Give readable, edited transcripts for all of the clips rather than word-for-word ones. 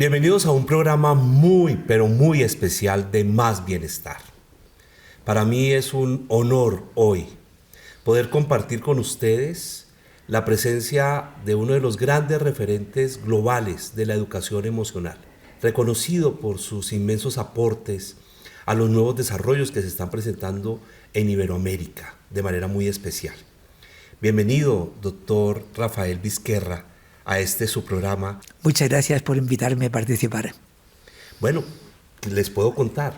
Bienvenidos a un programa muy, pero muy especial de Más Bienestar. Para mí es un honor hoy poder compartir con ustedes la presencia de uno de los grandes referentes globales de la educación emocional, reconocido por sus inmensos aportes a los nuevos desarrollos que se están presentando en Iberoamérica de manera muy especial. Bienvenido, doctor Rafael Vizquerra, a su programa. Muchas gracias por invitarme a participar. Bueno, les puedo contar.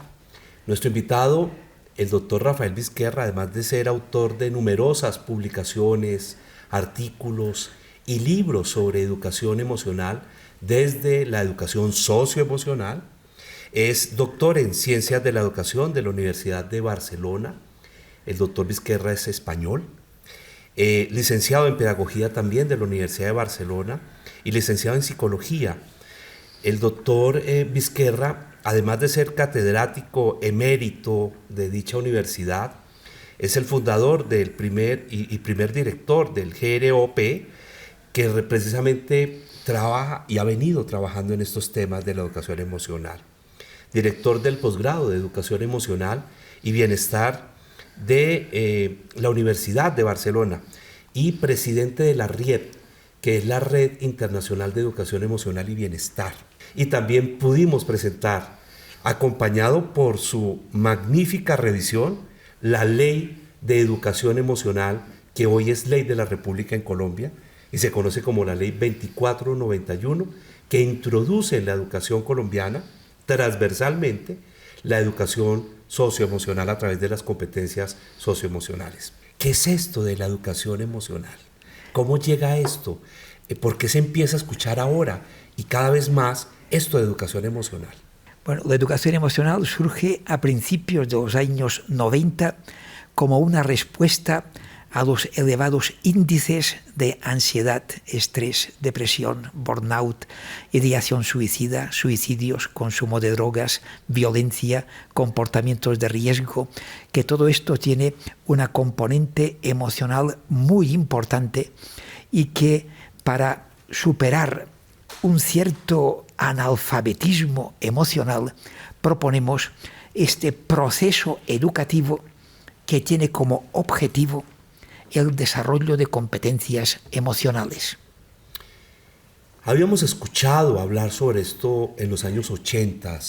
Nuestro invitado, el doctor Rafael Vizquerra, además de ser autor de numerosas publicaciones, artículos y libros sobre educación emocional, desde la educación socioemocional, es doctor en Ciencias de la Educación de la Universidad de Barcelona. El doctor Vizquerra es español. Licenciado en Pedagogía también de la Universidad de Barcelona y licenciado en Psicología. El doctor Vizquerra, además de ser catedrático emérito de dicha universidad, es el fundador del primer director del GROP, que precisamente trabaja y ha venido trabajando en estos temas de la educación emocional. Director del posgrado de Educación Emocional y Bienestar de la Universidad de Barcelona y presidente de la RIEP, que es la Red Internacional de Educación Emocional y Bienestar. Y también pudimos presentar, acompañado por su magnífica revisión, la Ley de Educación Emocional, que hoy es ley de la República en Colombia y se conoce como la Ley 2491, que introduce en la educación colombiana transversalmente la educación socioemocional a través de las competencias socioemocionales. ¿Qué es esto de la educación emocional? ¿Cómo llega a esto? ¿Por qué se empieza a escuchar ahora y cada vez más esto de educación emocional? Bueno, la educación emocional surge a principios de los años 90 como una respuesta a los elevados índices de ansiedad, estrés, depresión, burnout, ideación suicida, suicidios, consumo de drogas, violencia, comportamientos de riesgo, que todo esto tiene una componente emocional muy importante y que para superar un cierto analfabetismo emocional proponemos este proceso educativo que tiene como objetivo el desarrollo de competencias emocionales. Habíamos escuchado hablar sobre esto en los años 80,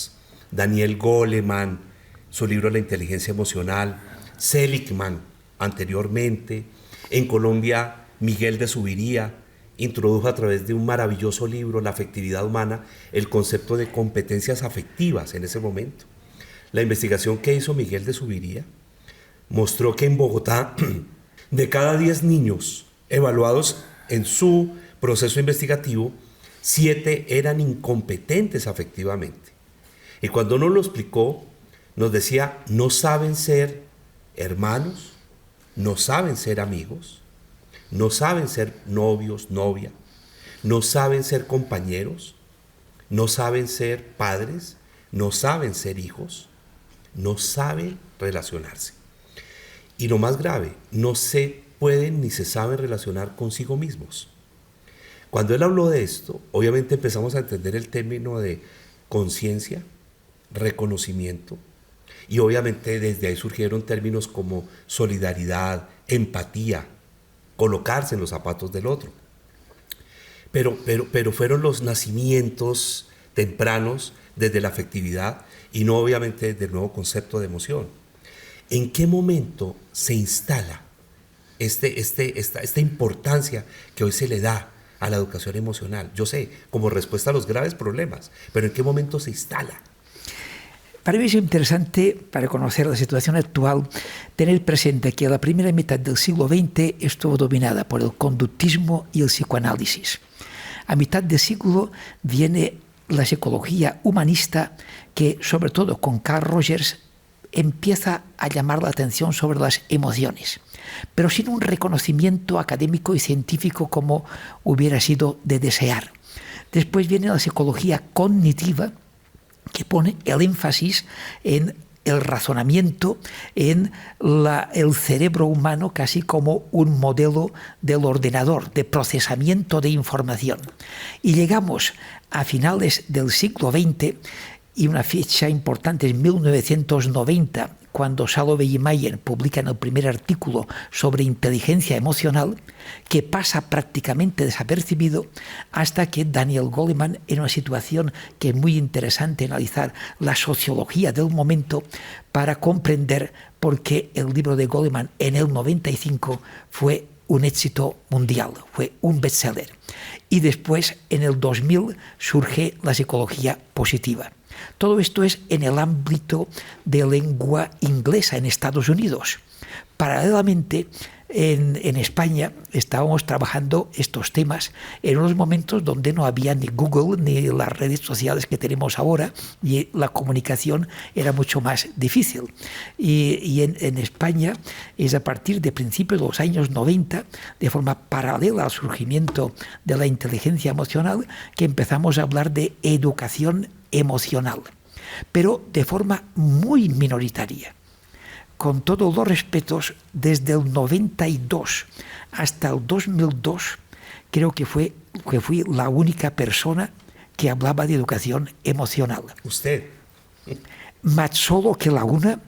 Daniel Goleman, su libro La inteligencia emocional, Seligman anteriormente, en Colombia Miguel de Zuviría introdujo a través de un maravilloso libro, La afectividad humana, el concepto de competencias afectivas en ese momento. La investigación que hizo Miguel de Zuviría mostró que en Bogotá, de cada 10 niños evaluados en su proceso investigativo, 7 eran incompetentes afectivamente. Y cuando nos lo explicó, nos decía, no saben ser hermanos, no saben ser amigos, no saben ser novios, novia, no saben ser compañeros, no saben ser padres, no saben ser hijos, no saben relacionarse. Y lo más grave, no se pueden ni se saben relacionar consigo mismos. Cuando él habló de esto, obviamente empezamos a entender el término de conciencia, reconocimiento, y obviamente desde ahí surgieron términos como solidaridad, empatía, colocarse en los zapatos del otro. Pero fueron los nacimientos tempranos desde la afectividad y no obviamente desde el nuevo concepto de emoción. ¿En qué momento se instala esta importancia que hoy se le da a la educación emocional? Yo sé, como respuesta a los graves problemas, pero ¿en qué momento se instala? Para mí es interesante, para conocer la situación actual, tener presente que la primera mitad del siglo XX estuvo dominada por el conductismo y el psicoanálisis. A mitad de siglo viene la psicología humanista que, sobre todo con Carl Rogers, empieza a llamar la atención sobre las emociones, pero sin un reconocimiento académico y científico como hubiera sido de desear. Después viene la psicología cognitiva, que pone el énfasis en el razonamiento en el cerebro humano casi como un modelo del ordenador, de procesamiento de información. Y llegamos a finales del siglo XX, y una fecha importante es 1990, cuando Salovey y Mayer publican el primer artículo sobre inteligencia emocional, que pasa prácticamente desapercibido hasta que Daniel Goleman, en una situación que es muy interesante analizar la sociología del momento para comprender por qué el libro de Goleman en el 95 fue un éxito mundial, fue un bestseller. Y después, en el 2000, surge la psicología positiva. Todo esto es en el ámbito de lengua inglesa en Estados Unidos. Paralelamente, en España estábamos trabajando estos temas en unos momentos donde no había ni Google ni las redes sociales que tenemos ahora, y la comunicación era mucho más difícil. Y en España es a partir de principios de los años 90, de forma paralela al surgimiento de la inteligencia emocional, que empezamos a hablar de educación emocional, pero de forma muy minoritaria. Con todos los respetos, desde el 92 hasta el 2002, creo que fui la única persona que hablaba de educación emocional. ¿Usted? Más solo que la una,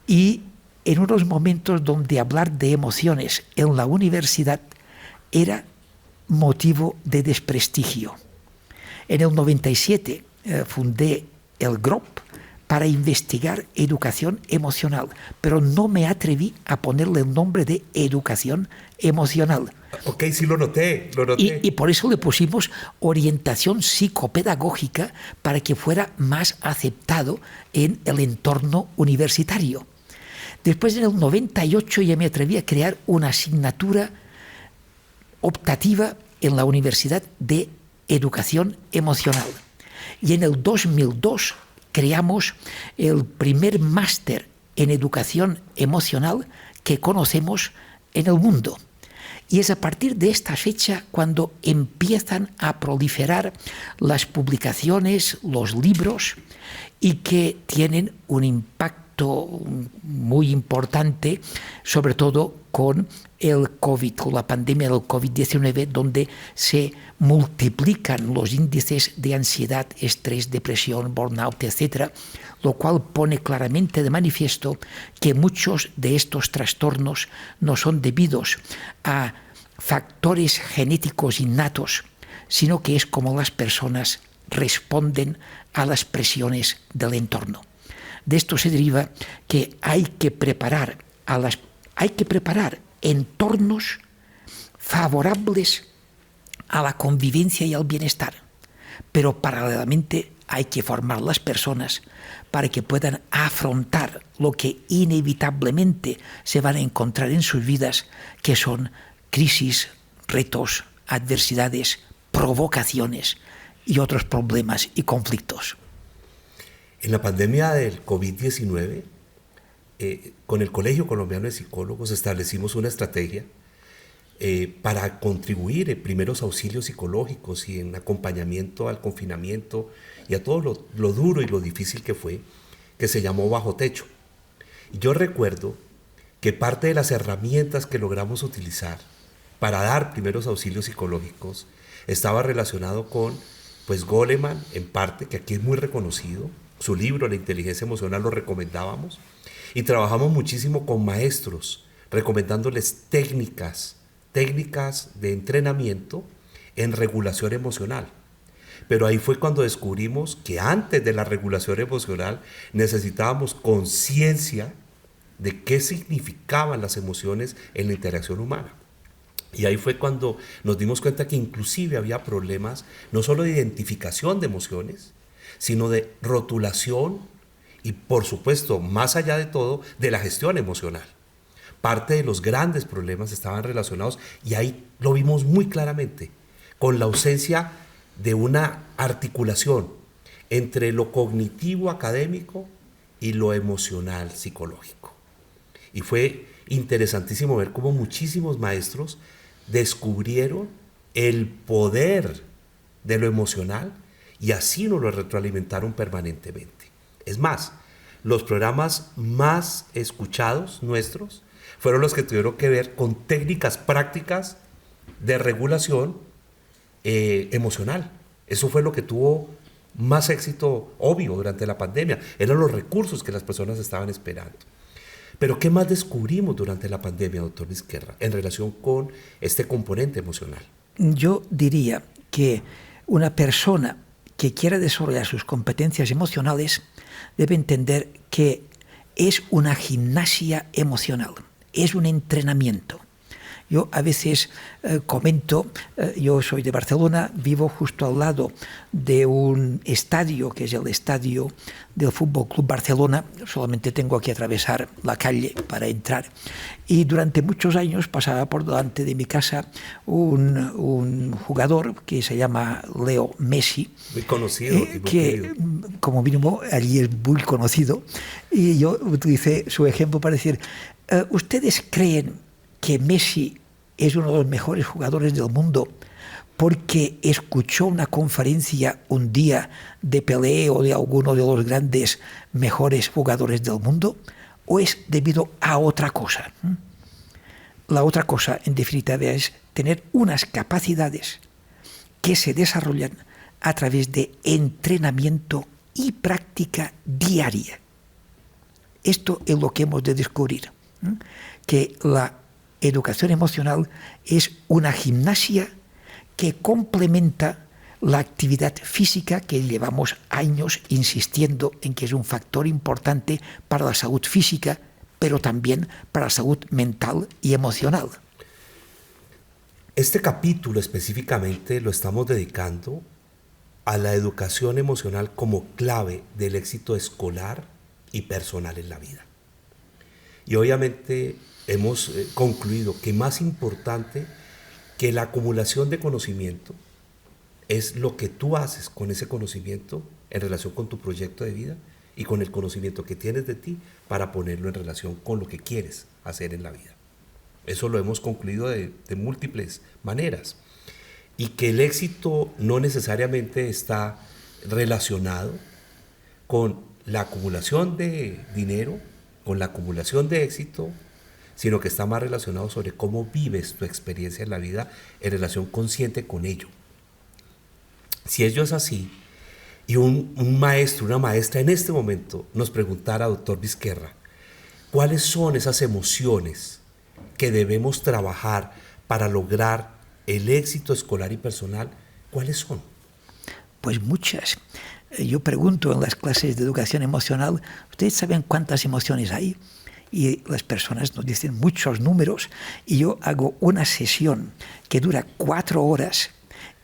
y en unos momentos donde hablar de emociones en la universidad era motivo de desprestigio. En el 97 fundé el GROP para investigar educación emocional, pero no me atreví a ponerle el nombre de educación emocional. Ok, sí lo noté. Y por eso le pusimos orientación psicopedagógica, para que fuera más aceptado en el entorno universitario. Después, en el 98, ya me atreví a crear una asignatura optativa en la Universidad de Educación Emocional. Y en el 2002 creamos el primer máster en educación emocional que conocemos en el mundo. Y es a partir de esta fecha cuando empiezan a proliferar las publicaciones, los libros, y que tienen un impacto muy importante, sobre todo con el COVID, con la pandemia del COVID-19, donde se multiplican los índices de ansiedad, estrés, depresión, burnout, etc., lo cual pone claramente de manifiesto que muchos de estos trastornos no son debidos a factores genéticos innatos, sino que es como las personas responden a las presiones del entorno. De esto se deriva que hay que preparar entornos favorables a la convivencia y al bienestar, pero paralelamente hay que formar las personas para que puedan afrontar lo que inevitablemente se van a encontrar en sus vidas, que son crisis, retos, adversidades, provocaciones y otros problemas y conflictos. En la pandemia del COVID-19, con el Colegio Colombiano de Psicólogos establecimos una estrategia para contribuir en primeros auxilios psicológicos y en acompañamiento al confinamiento y a todo lo duro y lo difícil que fue, que se llamó Bajo Techo. Y yo recuerdo que parte de las herramientas que logramos utilizar para dar primeros auxilios psicológicos estaba relacionado con, pues, Goleman, en parte, que aquí es muy reconocido, su libro La inteligencia emocional lo recomendábamos, y trabajamos muchísimo con maestros, recomendándoles técnicas de entrenamiento en regulación emocional. Pero ahí fue cuando descubrimos que antes de la regulación emocional necesitábamos conciencia de qué significaban las emociones en la interacción humana. Y ahí fue cuando nos dimos cuenta que inclusive había problemas no solo de identificación de emociones, sino de rotulación y, por supuesto, más allá de todo, de la gestión emocional. Parte de los grandes problemas estaban relacionados, y ahí lo vimos muy claramente, con la ausencia de una articulación entre lo cognitivo académico y lo emocional psicológico. Y fue interesantísimo ver cómo muchísimos maestros descubrieron el poder de lo emocional y así nos lo retroalimentaron permanentemente. Es más, los programas más escuchados nuestros fueron los que tuvieron que ver con técnicas prácticas de regulación emocional. Eso fue lo que tuvo más éxito, obvio, durante la pandemia. Eran los recursos que las personas estaban esperando. Pero ¿qué más descubrimos durante la pandemia, doctor Vizquerra, en relación con este componente emocional? Yo diría que una persona que quiera desarrollar sus competencias emocionales debe entender que es una gimnasia emocional, es un entrenamiento. Yo a veces comento, yo soy de Barcelona, vivo justo al lado de un estadio, que es el estadio del Fútbol Club Barcelona, solamente tengo que atravesar la calle para entrar, y durante muchos años pasaba por delante de mi casa un jugador que se llama Leo Messi, muy conocido, que como mínimo allí es muy conocido, y yo utilicé su ejemplo para decir, ¿ustedes creen que Messi es uno de los mejores jugadores del mundo porque escuchó una conferencia un día de Pelé o de alguno de los grandes mejores jugadores del mundo? ¿O es debido a otra cosa? La otra cosa, en definitiva, es tener unas capacidades que se desarrollan a través de entrenamiento y práctica diaria. Esto es lo que hemos de descubrir, que la educación emocional es una gimnasia que complementa la actividad física que llevamos años insistiendo en que es un factor importante para la salud física, pero también para la salud mental y emocional. Este capítulo específicamente lo estamos dedicando a la educación emocional como clave del éxito escolar y personal en la vida. Y obviamente hemos concluido que más importante que la acumulación de conocimiento es lo que tú haces con ese conocimiento en relación con tu proyecto de vida y con el conocimiento que tienes de ti para ponerlo en relación con lo que quieres hacer en la vida. Eso lo hemos concluido de múltiples maneras. Y que el éxito no necesariamente está relacionado con la acumulación de dinero, con la acumulación de éxito, sino que está más relacionado sobre cómo vives tu experiencia en la vida en relación consciente con ello. Si ello es así, y un maestro, una maestra en este momento nos preguntara, doctor Vizquerra, ¿cuáles son esas emociones que debemos trabajar para lograr el éxito escolar y personal? ¿Cuáles son? Pues muchas. Yo pregunto en las clases de educación emocional, ¿ustedes saben cuántas emociones hay? Y las personas nos dicen muchos números, y yo hago una sesión que dura 4 horas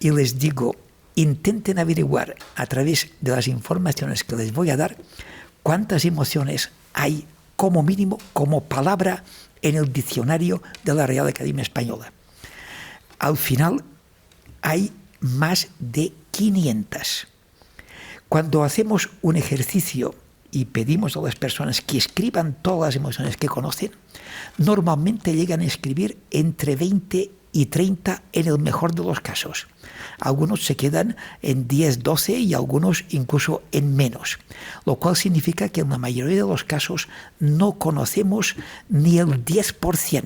y les digo, intenten averiguar a través de las informaciones que les voy a dar cuántas emociones hay como mínimo, como palabra en el diccionario de la Real Academia Española. Al final hay más de 500. Cuando hacemos un ejercicio y pedimos a las personas que escriban todas las emociones que conocen, normalmente llegan a escribir entre 20 y 30 en el mejor de los casos. Algunos se quedan en 10, 12 y algunos incluso en menos, lo cual significa que en la mayoría de los casos no conocemos ni el 10%.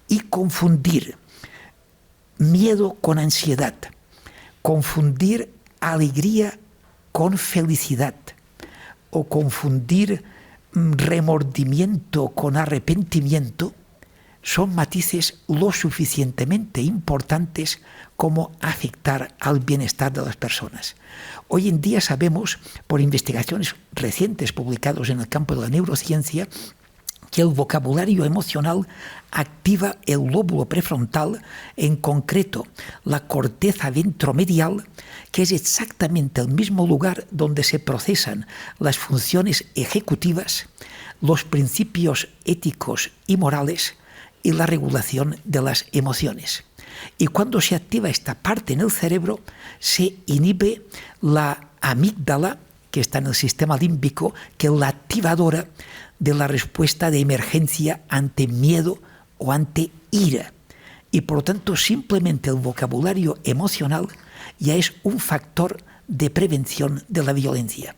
Y confundir miedo con ansiedad, confundir alegría con felicidad, o confundir remordimiento con arrepentimiento, son matices lo suficientemente importantes como afectar al bienestar de las personas. Hoy en día sabemos, por investigaciones recientes publicadas en el campo de la neurociencia, que el vocabulario emocional activa el lóbulo prefrontal, en concreto la corteza ventromedial, que es exactamente el mismo lugar donde se procesan las funciones ejecutivas, los principios éticos y morales y la regulación de las emociones. Y cuando se activa esta parte en el cerebro, se inhibe la amígdala, que está en el sistema límbico, que es la activadora de la respuesta de emergencia ante miedo o ante ira. Y por lo tanto, simplemente el vocabulario emocional ya es un factor de prevención de la violencia.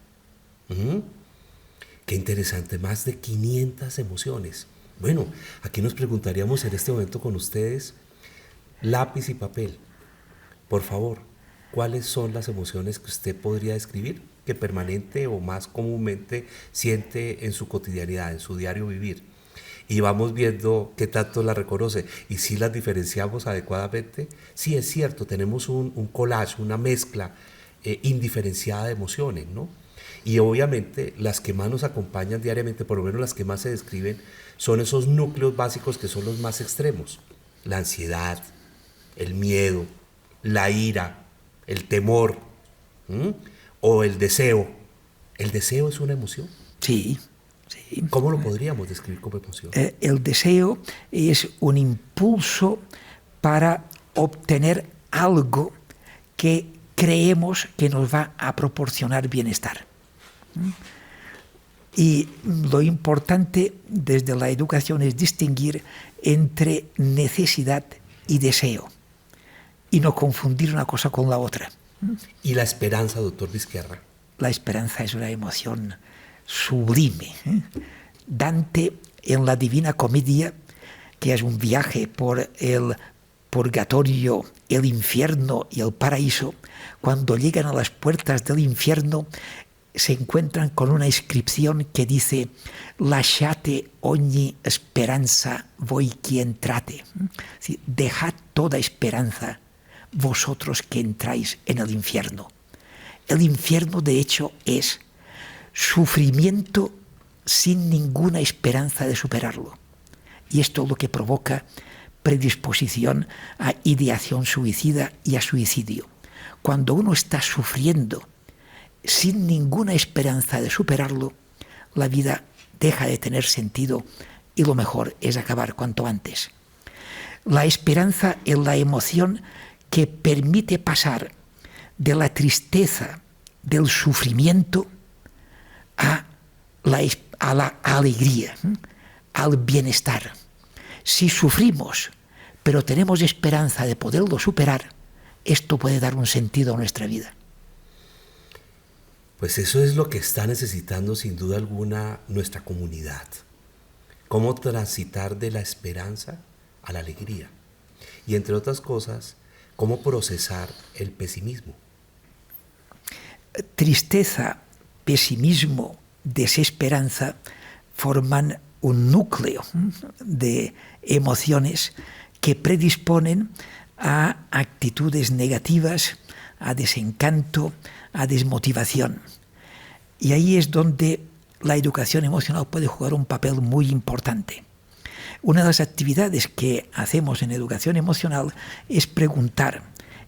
Qué interesante, más de 500 emociones. Bueno, aquí nos preguntaríamos en este momento con ustedes, lápiz y papel, por favor, ¿cuáles son las emociones que usted podría describir que permanente o más comúnmente siente en su cotidianidad, en su diario vivir? Y vamos viendo qué tanto las reconoce y si las diferenciamos adecuadamente. Sí, es cierto, tenemos un collage, una mezcla indiferenciada de emociones, ¿no? Y obviamente las que más nos acompañan diariamente, por lo menos las que más se describen, son esos núcleos básicos que son los más extremos. La ansiedad, el miedo, la ira, el temor, ¿m? O el deseo. ¿El deseo es una emoción? Sí, sí. ¿Cómo lo podríamos describir como emoción? El deseo es un impulso para obtener algo que creemos que nos va a proporcionar bienestar. Y lo importante desde la educación es distinguir entre necesidad y deseo y no confundir una cosa con la otra. ¿Y la esperanza, doctor Vizquerra? La esperanza es una emoción sublime. Dante, en la Divina Comedia, que es un viaje por el purgatorio, el infierno y el paraíso, cuando llegan a las puertas del infierno, se encuentran con una inscripción que dice: «Lasciate ogni speranza voi qui entrate». ¿Sí? Dejad toda esperanza vosotros que entráis en el infierno. El infierno, de hecho, es sufrimiento sin ninguna esperanza de superarlo. Y esto es lo que provoca predisposición a ideación suicida y a suicidio. Cuando uno está sufriendo sin ninguna esperanza de superarlo, la vida deja de tener sentido y lo mejor es acabar cuanto antes. La esperanza es la emoción que permite pasar de la tristeza, del sufrimiento, a la alegría, al bienestar. Si sufrimos, pero tenemos esperanza de poderlo superar, esto puede dar un sentido a nuestra vida. Pues eso es lo que está necesitando sin duda alguna nuestra comunidad. Cómo transitar de la esperanza a la alegría. Y entre otras cosas, cómo procesar el pesimismo. Tristeza, pesimismo, desesperanza forman un núcleo de emociones que predisponen a actitudes negativas, a desencanto, a desmotivación. Y ahí es donde la educación emocional puede jugar un papel muy importante. Una de las actividades que hacemos en educación emocional es preguntar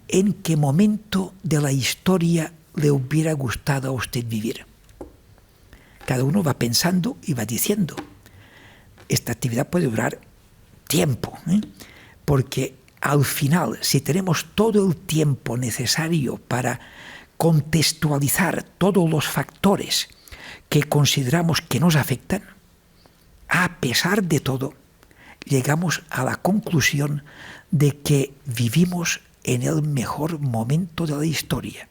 en qué momento de la historia le hubiera gustado a usted vivir. Cada uno va pensando y va diciendo. Esta actividad puede durar tiempo, porque al final, si tenemos todo el tiempo necesario para contextualizar todos los factores que consideramos que nos afectan, a pesar de todo, llegamos a la conclusión de que vivimos en el mejor momento de la historia.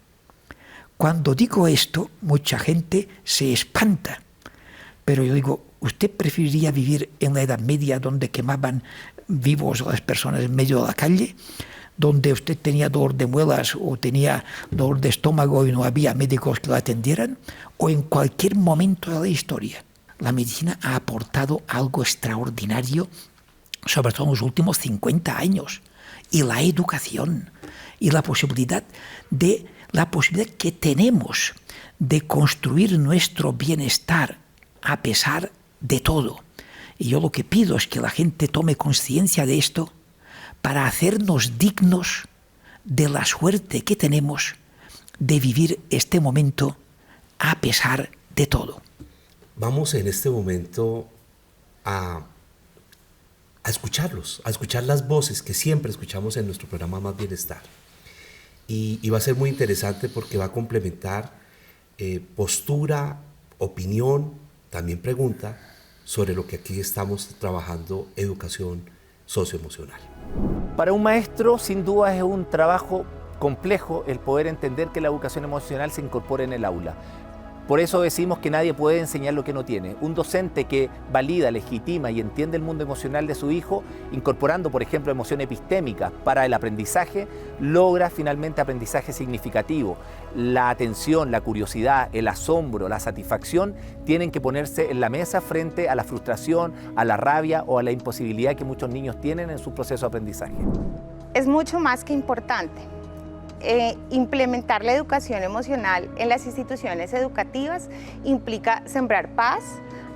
Cuando digo esto, mucha gente se espanta, pero yo digo, ¿usted preferiría vivir en la Edad Media donde quemaban vivos a las personas en medio de la calle? Donde usted tenía dolor de muelas o tenía dolor de estómago y no había médicos que lo atendieran, o en cualquier momento de la historia. La medicina ha aportado algo extraordinario, sobre todo en los últimos 50 años, y la educación, y la posibilidad que tenemos de construir nuestro bienestar a pesar de todo. Y yo lo que pido es que la gente tome conciencia de esto para hacernos dignos de la suerte que tenemos de vivir este momento a pesar de todo. Vamos en este momento a escucharlos, a escuchar las voces que siempre escuchamos en nuestro programa Más Bienestar. Y va a ser muy interesante porque va a complementar postura, opinión, también pregunta sobre lo que aquí estamos trabajando, educación socioemocional. Para un maestro, sin duda, es un trabajo complejo el poder entender que la educación emocional se incorpore en el aula. Por eso decimos que nadie puede enseñar lo que no tiene. Un docente que valida, legitima y entiende el mundo emocional de su hijo, incorporando, por ejemplo, emociones epistémicas para el aprendizaje, logra finalmente aprendizaje significativo. La atención, la curiosidad, el asombro, la satisfacción tienen que ponerse en la mesa frente a la frustración, a la rabia o a la imposibilidad que muchos niños tienen en su proceso de aprendizaje. Es mucho más que importante. Implementar la educación emocional en las instituciones educativas implica sembrar paz,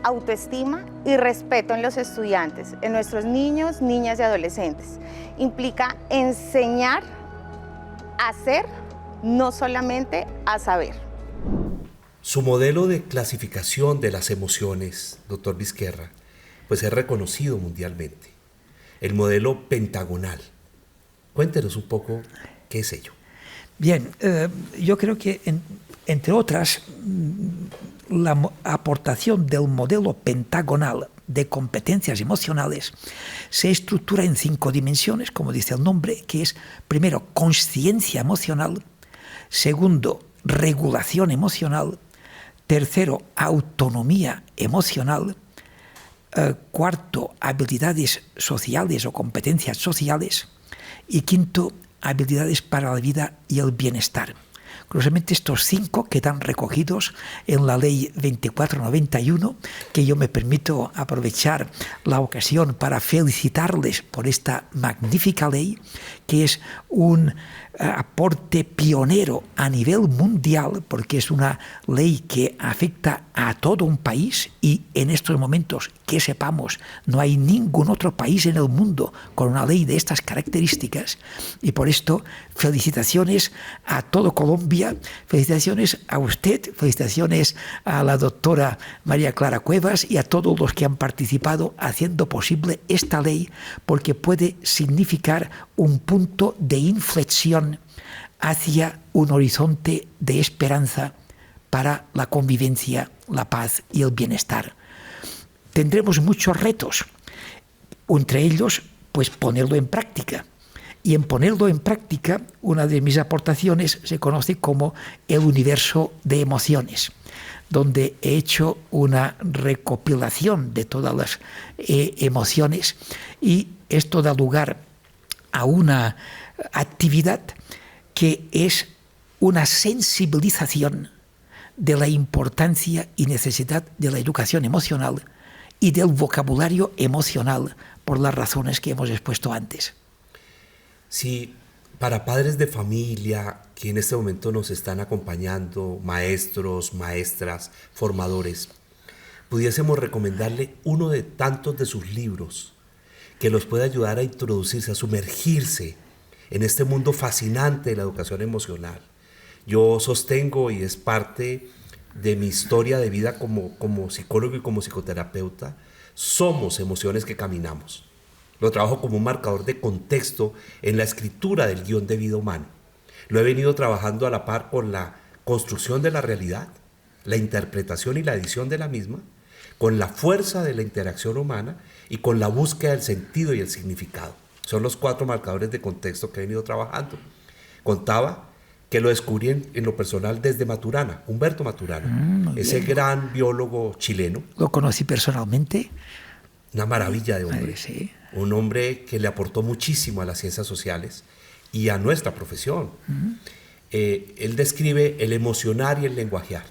autoestima y respeto en los estudiantes, en nuestros niños, niñas y adolescentes. Implica enseñar a ser, no solamente a saber. Su modelo de clasificación de las emociones, doctor Vizquerra, pues es reconocido mundialmente. El modelo pentagonal. Cuéntenos un poco qué es ello. Bien, yo creo que, entre otras, la aportación del modelo pentagonal de competencias emocionales se estructura en 5 dimensiones, como dice el nombre, que es, primero, consciencia emocional, segundo, regulación emocional, tercero, autonomía emocional, cuarto, habilidades sociales o competencias sociales, y quinto, habilidades para la vida y el bienestar. Curiosamente, estos 5 quedan recogidos en la Ley 2491, que yo me permito aprovechar la ocasión para felicitarles por esta magnífica ley, que es un aporte pionero a nivel mundial, porque es una ley que afecta a todo un país y en estos momentos, que sepamos, no hay ningún otro país en el mundo con una ley de estas características, y por esto felicitaciones a todo Colombia, felicitaciones a usted, felicitaciones a la doctora María Clara Cuevas y a todos los que han participado haciendo posible esta ley, porque puede significar un punto de inflexión hacia un horizonte de esperanza para la convivencia, la paz y el bienestar. Tendremos muchos retos, entre ellos, pues ponerlo en práctica. Y en ponerlo en práctica, una de mis aportaciones se conoce como el universo de emociones, donde he hecho una recopilación de todas las emociones, y esto da lugar a una actividad que es una sensibilización de la importancia y necesidad de la educación emocional y del vocabulario emocional, por las razones que hemos expuesto antes. Si para padres de familia que en este momento nos están acompañando, maestros, maestras, formadores, pudiésemos recomendarle uno de tantos de sus libros que los pueda ayudar a introducirse, a sumergirse en este mundo fascinante de la educación emocional. Yo sostengo, y es parte de mi historia de vida como psicólogo y como psicoterapeuta, somos emociones que caminamos. Lo trabajo como un marcador de contexto en la escritura del guión de vida humano. Lo he venido trabajando a la par con la construcción de la realidad, la interpretación y la edición de la misma, con la fuerza de la interacción humana y con la búsqueda del sentido y el significado. Son los 4 marcadores de contexto que he venido trabajando. Contaba que lo descubrí en lo personal desde Maturana, Humberto Maturana, ese gran biólogo chileno. ¿Lo conocí personalmente? Una maravilla de hombre. Sí. Un hombre que le aportó muchísimo a las ciencias sociales y a nuestra profesión. Él describe el emocionar y el lenguajear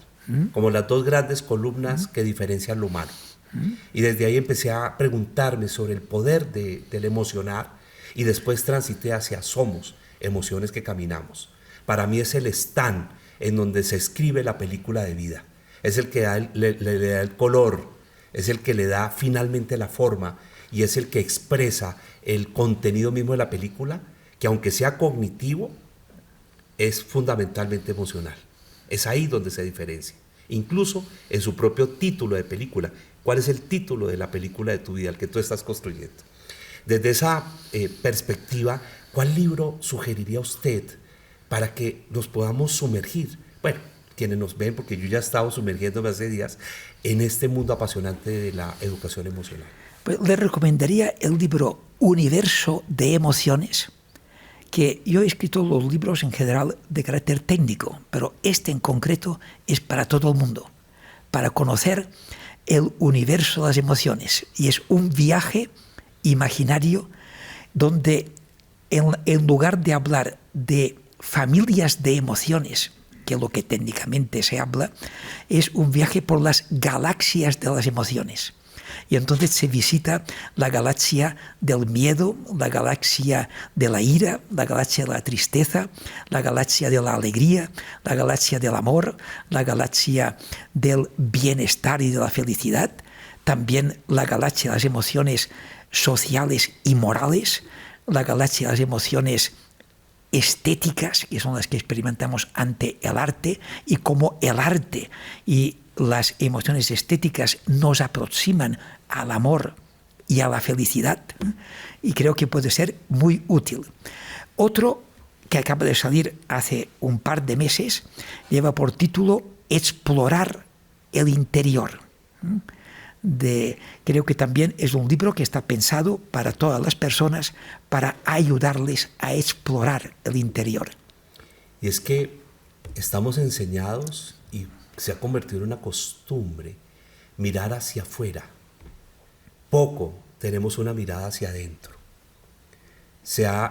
como las 2 grandes columnas que diferencian lo humano. Y desde ahí empecé a preguntarme sobre el poder del emocionar, y después transité hacia somos, emociones que caminamos. Para mí es el stand en donde se escribe la película de vida. Es el que le da el color, es el que le da finalmente la forma, y es el que expresa el contenido mismo de la película, que aunque sea cognitivo, es fundamentalmente emocional. Es ahí donde se diferencia. Incluso en su propio título de película. ¿Cuál es el título de la película de tu vida, el que tú estás construyendo? Desde esa perspectiva, ¿cuál libro sugeriría usted para que nos podamos sumergir? Bueno, quienes nos ven, porque yo ya he estado sumergiéndome hace días en este mundo apasionante de la educación emocional. Pues le recomendaría el libro Universo de Emociones, que yo he escrito los libros en general de carácter técnico, pero este en concreto es para todo el mundo, para conocer el universo de las emociones. Y es un viaje imaginario donde en lugar de hablar de familias de emociones, que es lo que técnicamente se habla, es un viaje por las galaxias de las emociones. Y entonces se visita la galaxia del miedo, la galaxia de la ira, la galaxia de la tristeza, la galaxia de la alegría, la galaxia del amor, la galaxia del bienestar y de la felicidad, también la galaxia de las emociones sociales y morales, la galaxia de las emociones estéticas, que son las que experimentamos ante el arte, y cómo el arte y las emociones estéticas nos aproximan al amor y a la felicidad, y creo que puede ser muy útil. Otro que acaba de salir hace un par de meses lleva por título Explorar el interior. Creo que también es un libro que está pensado para todas las personas, para ayudarles a explorar el interior. Y es que estamos enseñados, y se ha convertido en una costumbre, mirar hacia afuera. Poco tenemos una mirada hacia adentro.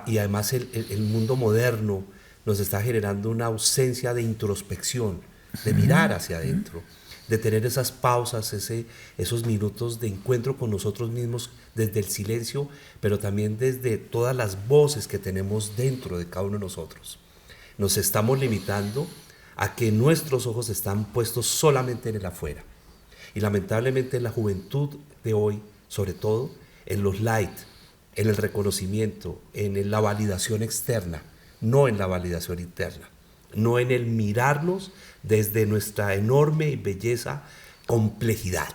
Y además el mundo moderno nos está generando una ausencia de introspección, de mirar hacia adentro, de tener esas pausas, esos minutos de encuentro con nosotros mismos desde el silencio, pero también desde todas las voces que tenemos dentro de cada uno de nosotros. Nos estamos limitando a que nuestros ojos están puestos solamente en el afuera. Y lamentablemente en la juventud de hoy, sobre todo, en los likes, en el reconocimiento, en la validación externa, no en la validación interna, no en el mirarnos desde nuestra enorme y belleza complejidad.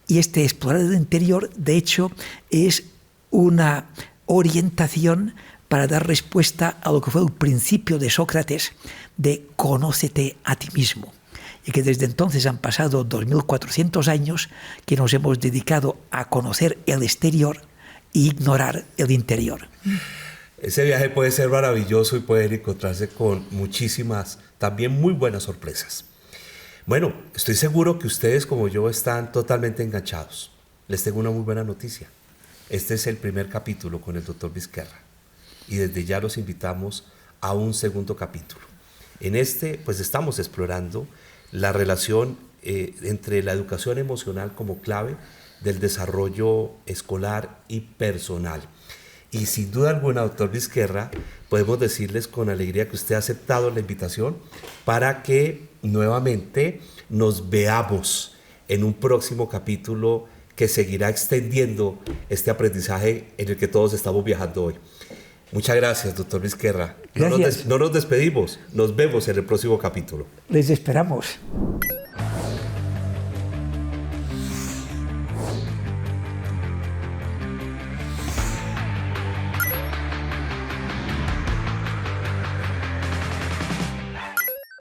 Y este explorar el interior, de hecho, es una orientación para dar respuesta a lo que fue el principio de Sócrates de conócete a ti mismo. Y que desde entonces han pasado 2400 años que nos hemos dedicado a conocer el exterior e ignorar el interior. Ese viaje puede ser maravilloso y pueden encontrarse con muchísimas, también muy buenas sorpresas. Bueno, estoy seguro que ustedes como yo están totalmente enganchados. Les tengo una muy buena noticia. Este es el primer capítulo con el Dr. Vizquerra. Y desde ya los invitamos a un segundo capítulo. En este, pues estamos explorando la relación entre la educación emocional como clave del desarrollo escolar y personal. Y sin duda alguna, doctor Vizquerra, podemos decirles con alegría que usted ha aceptado la invitación para que nuevamente nos veamos en un próximo capítulo que seguirá extendiendo este aprendizaje en el que todos estamos viajando hoy. Muchas gracias, doctor Vizquerra. Gracias. No nos despedimos, nos vemos en el próximo capítulo. Les esperamos.